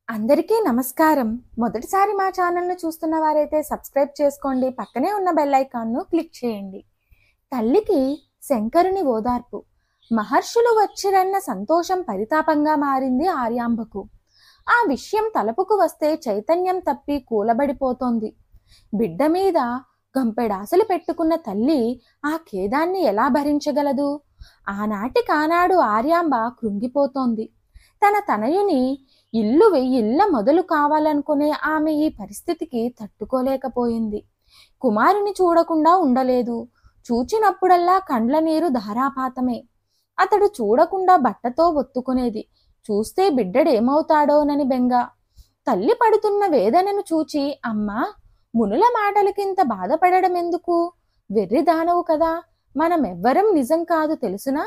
అందరికీ నమస్కారం. మొదటిసారి మా ఛానల్ను చూస్తున్న వారైతే సబ్స్క్రైబ్ చేసుకోండి. పక్కనే ఉన్న బెల్ ఐకాన్ను క్లిక్ చేయండి. తల్లికి శంకరుని ఓదార్పు. మహర్షులు వచ్చిరన్న సంతోషం పరితాపంగా మారింది ఆర్యాంబకు. ఆ విషయం తలపుకు వస్తే చైతన్యం తప్పి కూలబడిపోతోంది. బిడ్డ మీద గంపెడాసలు పెట్టుకున్న తల్లి ఆ ఖేదాన్ని ఎలా భరించగలదు? ఆనాటికానాడు ఆర్యాంబ కృంగిపోతోంది. తన తనయుని ఇల్లు వెయ్యిళ్ళ మొదలు కావాలనుకునే ఆమె ఈ పరిస్థితికి తట్టుకోలేకపోయింది. కుమారుని చూడకుండా ఉండలేదు. చూచినప్పుడల్లా కండ్ల నీరు ధారాపాతమే. అతడు చూడకుండా బట్టతో ఒత్తుకునేది. చూస్తే బిడ్డడేమవుతాడోనని బెంగ. తల్లి పడుతున్న వేదనను చూచి, అమ్మా, మునుల మాటలకింత బాధపడడం ఎందుకు? వెర్రిదానవు కదా, మనమెవ్వరం నిజం కాదు తెలుసునా?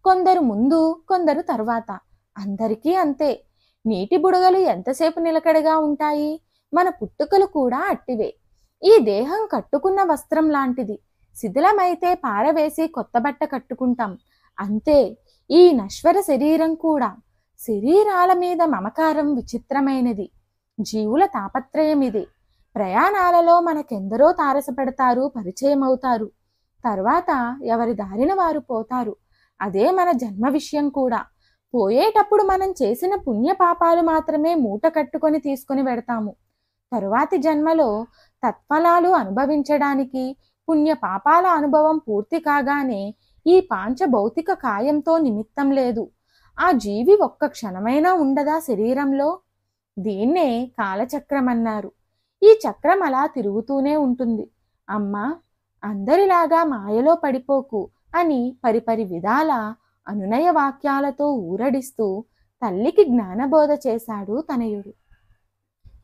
కొందరు ముందు, కొందరు తర్వాత. అందరికీ అంతే. నీటి బుడగలు ఎంతసేపు నిలకడగా ఉంటాయి? మన పుట్టుకలు కూడా అట్టివే. ఈ దేహం కట్టుకున్న వస్త్రం లాంటిది. శిథిలమైతే పారవేసి కొత్త బట్ట కట్టుకుంటాం. అంతే ఈ నశ్వర శరీరం కూడా. శరీరాల మీద మమకారం విచిత్రమైనది. జీవుల తాపత్రయం ఇది. ప్రయాణాలలో మనకెందరో తారసపడతారు, పరిచయం అవుతారు. తర్వాత ఎవరి దారిన వారు పోతారు. అదే మన జన్మ విషయం కూడా. పోయేటప్పుడు మనం చేసిన పుణ్య పాపాలు మాత్రమే మూట కట్టుకొని తీసుకుని వెడతాము. తరువాతి జన్మలో తత్ఫలాలు అనుభవించడానికి పుణ్య పాపాల అనుభవం పూర్తి కాగానే ఈ పాంచ భౌతిక కాయంతో నిమిత్తం లేదు. ఆ జీవి ఒక్క క్షణమైనా ఉండదా శరీరంలో? దీన్నే కాలచక్రం అన్నారు. ఈ చక్రం అలా తిరుగుతూనే ఉంటుంది. అమ్మా, అందరిలాగా మాయలో పడిపోకు అని పరిపరి విధాల అనునయ వాక్యాలతో ఊరడిస్తూ తల్లికి జ్ఞానబోధ చేశాడు తనయుడు.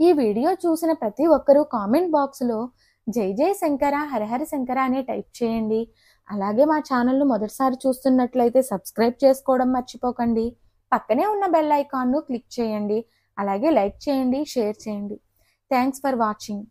ఈ వీడియో చూసిన ప్రతి ఒక్కరూ కామెంట్ బాక్స్లో జై జై శంకర, హరహర శంకర అనే టైప్ చేయండి. అలాగే మా ఛానల్ను మొదటిసారి చూస్తున్నట్లయితే సబ్స్క్రైబ్ చేసుకోవడం మర్చిపోకండి. పక్కనే ఉన్న బెల్ ఐకాన్ను క్లిక్ చేయండి. అలాగే లైక్ చేయండి, షేర్ చేయండి. Thanks for watching.